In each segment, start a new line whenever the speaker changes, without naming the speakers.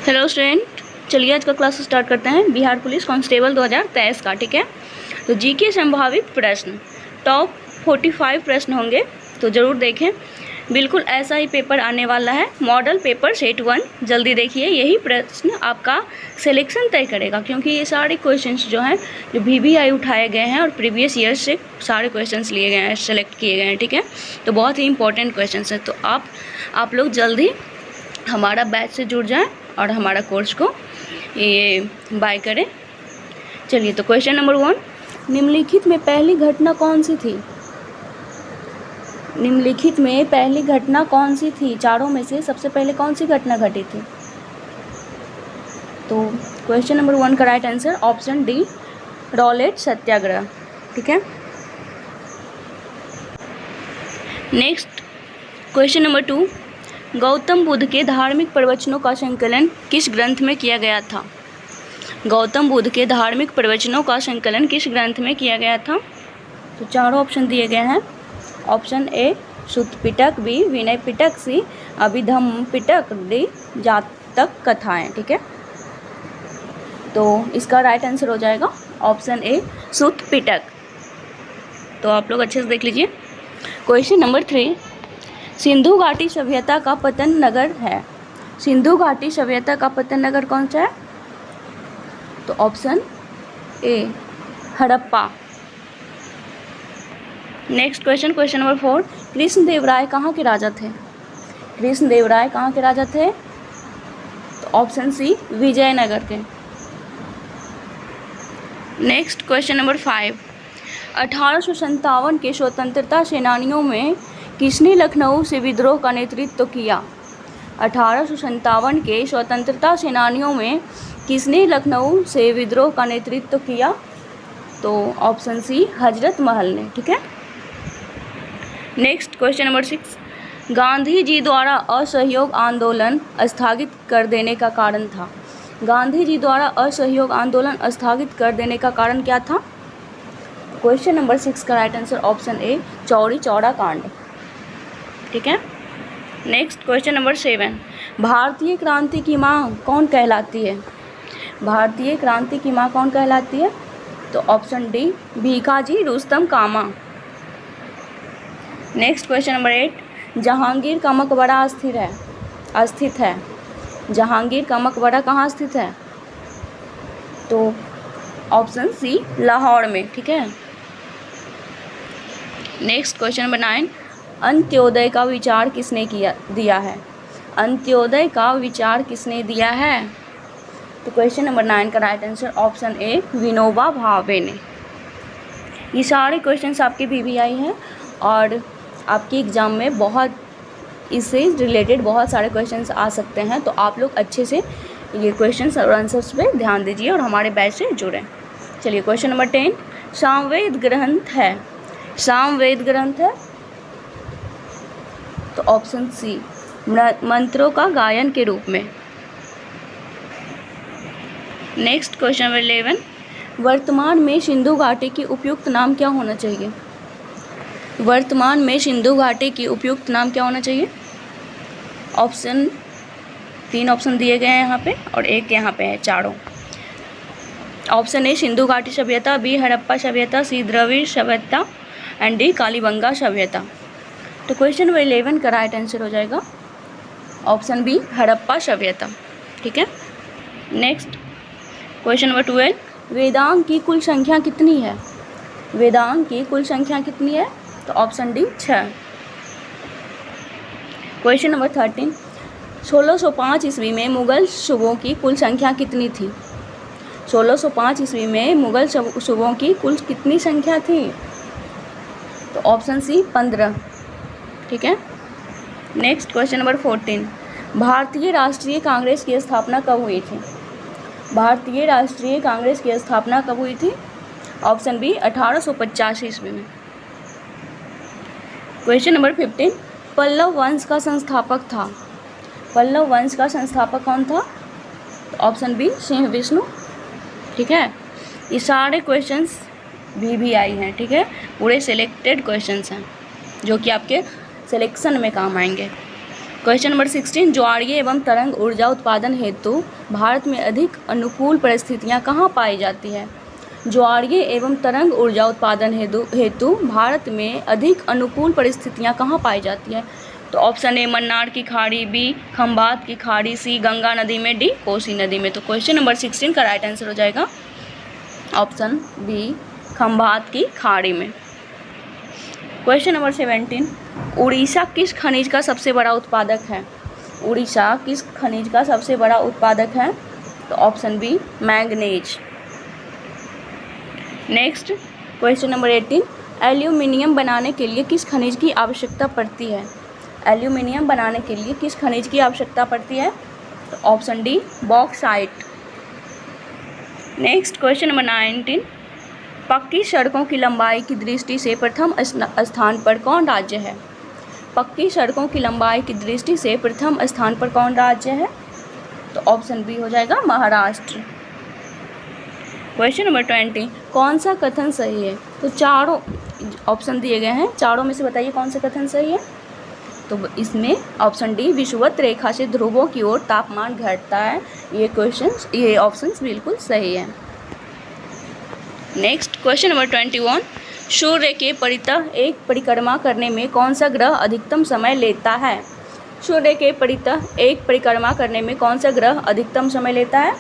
Hello student, चलिए आज का क्लास स्टार्ट करते हैं। बिहार पुलिस कांस्टेबल 2023 का, ठीक है। तो जीके संभावित प्रश्न, टॉप 45 प्रश्न होंगे, तो ज़रूर देखें। बिल्कुल ऐसा ही पेपर आने वाला है, मॉडल पेपर सेट 1। जल्दी देखिए, यही प्रश्न आपका सिलेक्शन तय करेगा, क्योंकि ये सारे क्वेश्चंस जो हैं जो VBI उठाए गए हैं और प्रीवियस ईयर से सारे क्वेश्चंस लिए गए हैं, सेलेक्ट किए गए हैं, ठीक है। तो बहुत ही इंपॉर्टेंट क्वेश्चंस हैं। तो आप लोग जल्दी हमारा बैच से जुड़ जाएं और हमारा कोर्स को ये बाय करें। चलिए, तो क्वेश्चन नंबर 1, निम्नलिखित में पहली घटना कौन सी थी? निम्नलिखित में पहली घटना कौन सी थी? चारों में से सबसे पहले कौन सी घटना घटी थी? तो क्वेश्चन नंबर 1 का right answer option D, Rowlatt Satyagraha, ठीक है। Next question number 2, Gautam Buddha के धार्मिक प्रवचनों का संकलन किस ग्रंथ में किया गया था? गौतम बुद्ध के धार्मिक प्रवचनों का संकलन किस ग्रंथ में किया गया था? तो चारों ऑप्शन दिए गए हैं। Option A Sutta Pitaka, B Vinaya Pitaka, C Abhidhamma Pitaka, D Jataka कथाएं, ठीक है। तो इसका राइट आंसर हो जाएगा ऑप्शन ए सुत्त पिटक। तो आप लोग अच्छे से देख लीजिए। क्वेश्चन नंबर 3, सिंधु घाटी सभ्यता का पतन नगर है। सिंधु घाटी सभ्यता का पतन नगर कौन सा है? तो option A Harappa. Next question, question number 4, Krishnadevaraya कहाँ के राजा थे? कृष्णदेवराय कहाँ के राजा थे? तो ऑप्शन सी विजयनगर के। नेक्स्ट क्वेश्चन नंबर 5, 1857 के स्वतंत्रता सेनानियों में किसने लखनऊ से विद्रोह का नेतृत्व किया? 1857 के स्वतंत्रता सेनानियों में किसने लखनऊ से विद्रोह का नेतृत्व किया? तो ऑप्शन सी हजरत महल ने, ठीक है। Next question number 6, Gandhi ji द्वारा असहयोग आंदोलन स्थगित कर देने का कारण था। गांधी जी द्वारा असहयोग आंदोलन स्थगित कर देने का कारण क्या था? क्वेश्चन नंबर 6 का राइट आंसर ऑप्शन ए चौरी चौरा कांड, ठीक है। नेक्स्ट क्वेश्चन नंबर 7, भारतीय क्रांति की माँ कौन कहलाती है? भारतीय क्रांति की माँ कौन कहलाती है? तो ऑप्शन डी भीखाजी रुस्तम कामा। नेक्स्ट क्वेश्चन नंबर 8, जहांगीर का मकबरा स्थित है। जहांगीर का मकबरा कहाँ स्थित है? तो ऑप्शन सी लाहौर में, ठीक है। नेक्स्ट क्वेश्चन नंबर 9, अंत्योदय का विचार किसने दिया है? अंत्योदय का विचार किसने दिया है? तो क्वेश्चन नंबर 9 का राइट आंसर ऑप्शन ए विनोबा भावे ने। ये सारे क्वेश्चंस आपके VBI हैं और आपके एग्ज़ाम में बहुत इससे रिलेटेड बहुत सारे क्वेश्चंस आ सकते हैं। तो आप लोग अच्छे से ये क्वेश्चंस और आंसर्स पे ध्यान दीजिए और हमारे बैच से जुड़ें। चलिए, क्वेश्चन नंबर 10, सामवेद ग्रंथ है। सामवेद ग्रंथ है तो ऑप्शन सी मंत्रों का गायन के रूप में। नेक्स्ट क्वेश्चन नंबर 11, वर्तमान में सिंधु घाटी की उपयुक्त नाम क्या होना चाहिए? वर्तमान में सिंधु घाटी की उपयुक्त नाम क्या होना चाहिए? ऑप्शन 3 ऑप्शन दिए गए हैं यहाँ पे और एक यहाँ पे है, चारों। ऑप्शन ए सिंधु घाटी सभ्यता, बी हड़प्पा सभ्यता, सी द्रविड़ सभ्यता एंड डी कालीबंगा सभ्यता। तो क्वेश्चन नंबर 11 का राइट आंसर हो जाएगा ऑप्शन बी हड़प्पा सभ्यता, ठीक है। नेक्स्ट क्वेश्चन नंबर 12, वेदांग की कुल संख्या कितनी है? वेदांग की कुल संख्या कितनी है? तो ऑप्शन डी 6। क्वेश्चन नंबर 13, 1605 ईस्वी में मुगल सूबों की कुल संख्या कितनी थी? 1605 ईस्वी में मुगल सूबों की कुल कितनी संख्या थी? तो ऑप्शन सी 15, ठीक है। नेक्स्ट क्वेश्चन नंबर 14, भारतीय राष्ट्रीय कांग्रेस की स्थापना कब हुई थी? भारतीय राष्ट्रीय कांग्रेस की स्थापना कब हुई थी? ऑप्शन बी 1850 ईस्वी में। क्वेश्चन नंबर 15, पल्लव वंश का संस्थापक था। पल्लव वंश का संस्थापक कौन था? तो ऑप्शन बी सिंह विष्णु, ठीक है। ये सारे क्वेश्चंस VBI हैं, ठीक है। पूरे सिलेक्टेड क्वेश्चंस हैं जो कि आपके सिलेक्शन में काम आएंगे। क्वेश्चन नंबर 16, ज्वारीय एवं तरंग ऊर्जा उत्पादन हेतु भारत में अधिक अनुकूल परिस्थितियाँ कहाँ पाई जाती है? ज्वारीय एवं तरंग ऊर्जा उत्पादन हेतु भारत में अधिक अनुकूल परिस्थितियाँ कहाँ पाई जाती है? तो ऑप्शन ए मन्नार की खाड़ी, बी खंभात की खाड़ी, सी गंगा नदी में, डी कोसी नदी में। तो क्वेश्चन नंबर 16 का राइट आंसर हो जाएगा ऑप्शन बी खंभात की खाड़ी में। क्वेश्चन नंबर 17, उड़ीसा किस खनिज का सबसे बड़ा उत्पादक है? उड़ीसा किस खनिज का सबसे बड़ा उत्पादक है? तो option B manganese. Next question number 18, aluminium बनाने के लिए किस खनिज की आवश्यकता पड़ती है? एल्यूमिनियम बनाने के लिए किस खनिज की आवश्यकता पड़ती है? तो option D bauxite. Next question number 19, पक्की सड़कों की लंबाई की दृष्टि से प्रथम स्थान पर कौन राज्य है? पक्की सड़कों की लंबाई की दृष्टि से प्रथम स्थान पर कौन राज्य है? तो ऑप्शन बी हो जाएगा महाराष्ट्र। क्वेश्चन नंबर 20, कौन सा कथन सही है? तो चारों ऑप्शन दिए गए हैं, चारों में से बताइए कौन सा कथन सही है। तो इसमें ऑप्शन डी विषुवत रेखा से ध्रुवों की ओर तापमान घटता है, ये ऑप्शंस बिल्कुल सही है। नेक्स्ट क्वेश्चन नंबर 21, सूर्य के परितः एक परिक्रमा करने में कौन सा ग्रह अधिकतम समय लेता है? सूर्य के परितः एक परिक्रमा करने में कौन सा ग्रह अधिकतम समय लेता है?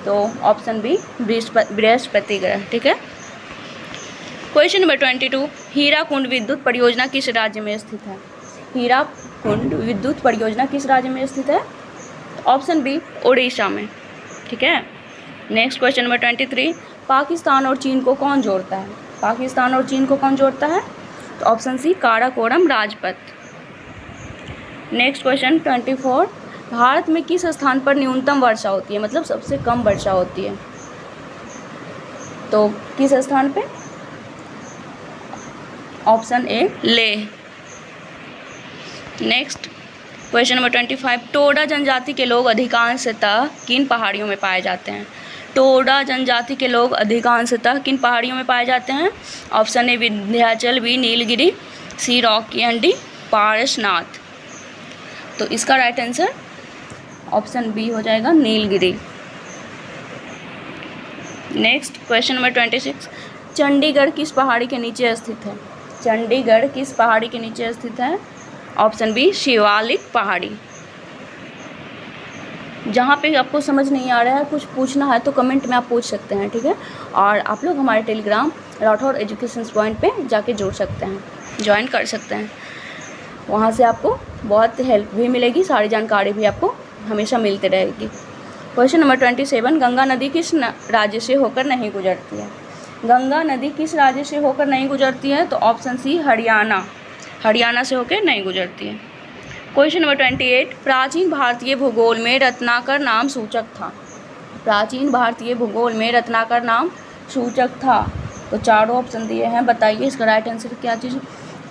तो ऑप्शन बी बृहस्पति ग्रह। ठीक है। क्वेश्चन नंबर 22, हीराकुंड विद्युत परियोजना किस राज्य में स्थित है? हीराकुंड विद्युत परियोजना किस राज्य में स्थित है? ऑप्शन बी उड़ीसा में। ठीक है। नेक्स्ट क्वेश्चन नंबर 23, पाकिस्तान और चीन को कौन जोड़ता है? पाकिस्तान और चीन को कौन जोड़ता है? तो option C Karakoram Rajpath. Next question 24, Bharat में किस स्थान पर न्यूनतम वर्षा होती है, मतलब सबसे कम वर्षा होती है? तो किस स्थान पे? Option A Leh. Next question number 25, Toda जनजाति के लोग अधिकांशतः किन पहाड़ियों में पाए जाते हैं? टोडा जनजाति के लोग अधिकांशतः किन पहाड़ियों में पाए जाते हैं? Option A Vindhyachal, B Nilgiri, C Rocky and D Parasnath. तो इसका राइट आंसर ऑप्शन बी हो जाएगा Nilgiri. Next question number 26, Chandigarh किस पहाड़ी के नीचे स्थित है? चंडीगढ़ किस पहाड़ी के नीचे स्थित है? ऑप्शन बी शिवालिक पहाड़ी। जहाँ पे आपको समझ नहीं आ रहा है, कुछ पूछना है तो कमेंट में आप पूछ सकते हैं। ठीक है। और आप लोग हमारे टेलीग्राम राठौर एजुकेशन पॉइंट पे जाके जुड़ सकते हैं, ज्वाइन कर सकते हैं। वहाँ से आपको बहुत हेल्प भी मिलेगी, सारी जानकारी भी आपको हमेशा मिलती रहेगी। क्वेश्चन नंबर 27, गंगा नदी किस राज्य से होकर नहीं गुजरती है? गंगा नदी किस राज्य से होकर नहीं गुजरती है? तो ऑप्शन सी हरियाणा। हरियाणा से होकर नहीं गुजरती है। क्वेश्चन नंबर 28, प्राचीन भारतीय भूगोल में रत्नाकर नाम सूचक था। प्राचीन भारतीय भूगोल में रत्नाकर नाम सूचक था। तो चारों ऑप्शन दिए हैं, बताइए इसका राइट आंसर क्या चीज़,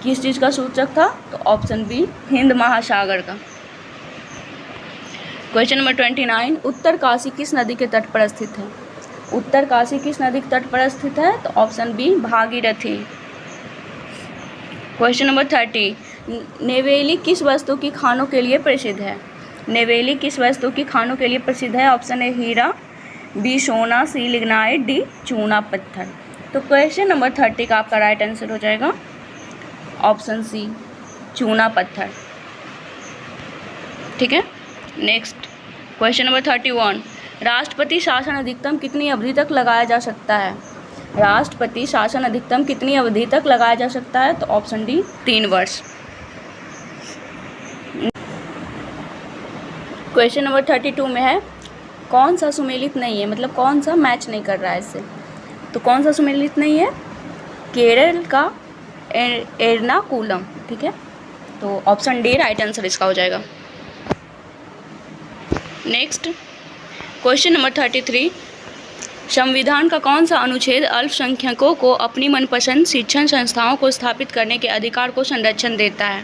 किस चीज़ का सूचक था? तो ऑप्शन बी हिंद महासागर का। क्वेश्चन नंबर 29, उत्तरकाशी किस नदी के तट पर स्थित है? उत्तरकाशी किस नदी के तट पर स्थित है? तो option B Bhagirathi. Question number 30, Neyveli किस वस्तु की खानों के लिए प्रसिद्ध है? नेवेली किस वस्तु की खानों के लिए प्रसिद्ध है? ऑप्शन ए हीरा, बी सोना, सी लिग्नाइट, डी चूना पत्थर। तो क्वेश्चन नंबर 30 का आपका राइट आंसर हो जाएगा ऑप्शन सी चूना पत्थर। ठीक है। नेक्स्ट क्वेश्चन नंबर 31, राष्ट्रपति शासन अधिकतम कितनी अवधि तक लगाया जा सकता है? राष्ट्रपति शासन अधिकतम कितनी अवधि तक लगाया जा सकता है? तो ऑप्शन डी 3 वर्ष। क्वेश्चन नंबर 32 में है, कौन सा सुमेलित नहीं है, मतलब कौन सा मैच नहीं कर रहा है इससे? तो कौन सा सुमेलित नहीं है? केरल का एर्नाकुलम। ठीक है। तो ऑप्शन डी राइट आंसर इसका हो जाएगा। नेक्स्ट क्वेश्चन नंबर 33, संविधान का कौन सा अनुच्छेद अल्पसंख्यकों को अपनी मनपसंद शिक्षण संस्थाओं को स्थापित करने के अधिकार को संरक्षण देता है?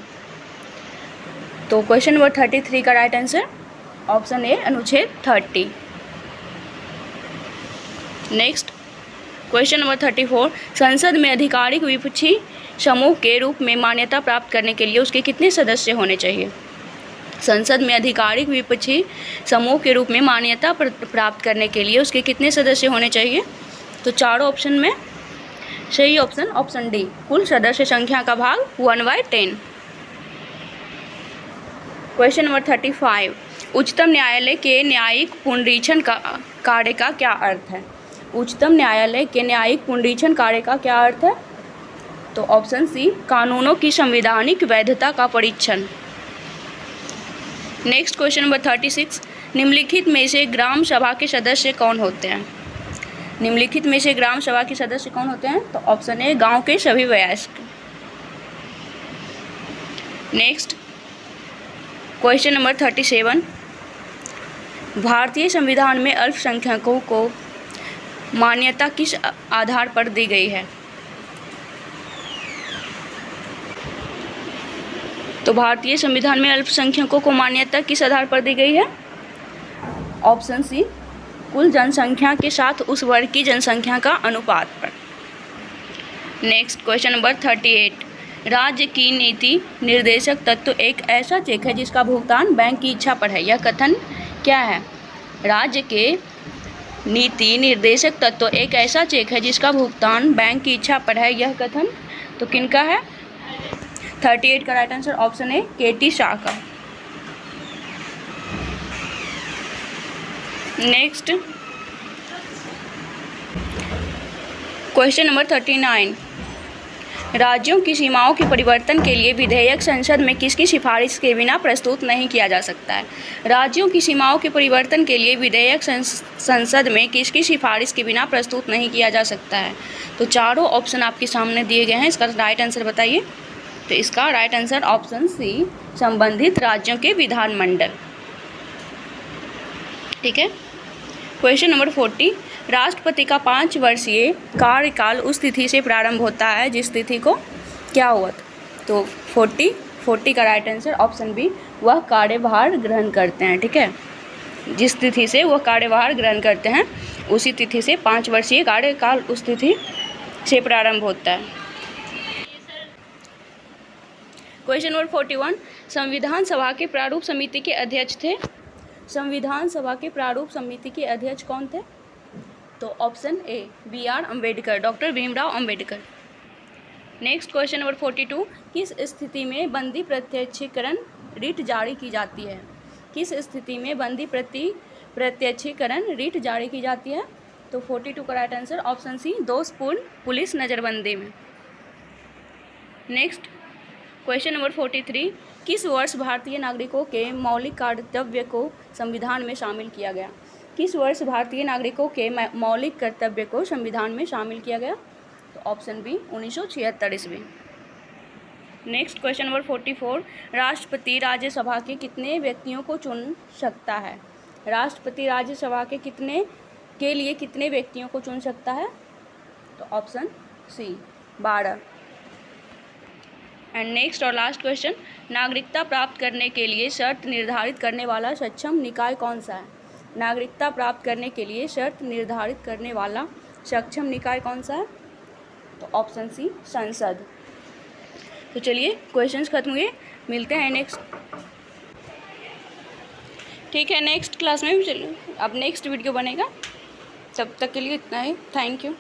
तो क्वेश्चन नंबर 33 का राइट आंसर ऑप्शन ए अनुच्छेद 30। नेक्स्ट क्वेश्चन नंबर 34, संसद में आधिकारिक विपक्षी समूह के रूप में मान्यता प्राप्त करने के लिए उसके कितने सदस्य होने चाहिए? संसद में आधिकारिक विपक्षी समूह के रूप में मान्यता प्राप्त करने के लिए उसके कितने सदस्य होने चाहिए? तो चारों ऑप्शन में सही ऑप्शन ऑप्शन डी, कुल सदस्य संख्या का भाग 1/10। क्वेश्चन नंबर 35, उच्चतम न्यायालय के न्यायिक पुनरीक्षण कार्य का क्या अर्थ है? उच्चतम न्यायालय के न्यायिक पुनरीक्षण कार्य का क्या अर्थ है? तो ऑप्शन सी, कानूनों की संवैधानिक वैधता का परीक्षण। नेक्स्ट क्वेश्चन नंबर 36, निम्नलिखित में से ग्राम सभा के सदस्य कौन होते हैं? निम्नलिखित में से ग्राम सभा के सदस्य कौन होते हैं? तो ऑप्शन ए, गांव के सभी वयस्क। नेक्स्ट क्वेश्चन नंबर 37, भारतीय संविधान में अल्पसंख्यकों को मान्यता किस आधार पर दी गई है? तो भारतीय संविधान में अल्पसंख्यकों को मान्यता किस आधार पर दी गई है? ऑप्शन सी, कुल जनसंख्या के साथ उस वर्ग की जनसंख्या का अनुपात पर। नेक्स्ट क्वेश्चन नंबर 38, राज्य की नीति निर्देशक तत्व एक ऐसा चेक है जिसका भुगतान बैंक की इच्छा पर है, यह कथन क्या है? राज्य के नीति निर्देशक तत्व एक ऐसा चेक है जिसका भुगतान बैंक की इच्छा पर है, यह कथन तो किनका है? 38 का right answer option A, K T. Shah का। नेक्स्ट क्वेश्चन नंबर 39, राज्यों की सीमाओं के परिवर्तन के लिए विधेयक संसद में किसकी सिफारिश के बिना प्रस्तुत नहीं किया जा सकता है? राज्यों की सीमाओं के परिवर्तन के लिए विधेयक संसद में किसकी सिफारिश के बिना प्रस्तुत नहीं किया जा सकता है? तो चारों ऑप्शन आपके सामने दिए गए हैं, इसका राइट आंसर बताइए। तो इसका राइट आंसर ऑप्शन सी, संबंधित राज्यों के विधानमंडल। ठीक है। क्वेश्चन नंबर 40, राष्ट्रपति का 5 वर्षीय कार्यकाल उस तिथि से प्रारंभ होता है जिस तिथि को क्या हुआ? तो 40 का राइट आंसर ऑप्शन बी, वह कार्यभार ग्रहण करते हैं। ठीक है, जिस तिथि से वह कार्यभार ग्रहण करते हैं उसी तिथि से 5 वर्षीय कार्यकाल उस तिथि से प्रारंभ होता है। क्वेश्चन नंबर 41, संविधान सभा के प्रारूप समिति के अध्यक्ष थे? संविधान सभा के प्रारूप समिति के अध्यक्ष कौन थे? तो option A, B.R. Ambedkar, doctor Bhimrao Ambedkar. Next question number 42, किस स्थिति में बंदी प्रत्यक्षीकरण रिट जारी की जाती है? किस स्थिति में बंदी प्रत्यक्षीकरण रिट जारी की जाती है? तो 42 का राइट आंसर ऑप्शन सी, दोषपूर्ण पुलिस नज़रबंदी में। नेक्स्ट क्वेश्चन नंबर 43, किस वर्ष भारतीय नागरिकों के मौलिक कर्तव्य को संविधान में शामिल किया गया? किस वर्ष भारतीय नागरिकों के मौलिक कर्तव्य को संविधान में शामिल किया गया? तो ऑप्शन बी, 1976 ईस्वी। नेक्स्ट क्वेश्चन नंबर 44, राष्ट्रपति राज्यसभा के कितने व्यक्तियों को चुन सकता है? राष्ट्रपति राज्यसभा के लिए कितने व्यक्तियों को चुन सकता है? तो ऑप्शन सी, 12। एंड नेक्स्ट और लास्ट क्वेश्चन, नागरिकता प्राप्त करने के लिए शर्त निर्धारित करने वाला सक्षम निकाय कौन सा है? नागरिकता प्राप्त करने के लिए शर्त निर्धारित करने वाला सक्षम निकाय कौन सा है? तो ऑप्शन सी, संसद। तो चलिए क्वेश्चंस खत्म हुए, मिलते हैं नेक्स्ट। ठीक है, नेक्स्ट क्लास में भी चलिए, अब नेक्स्ट वीडियो बनेगा, तब तक के लिए इतना ही। Thank you.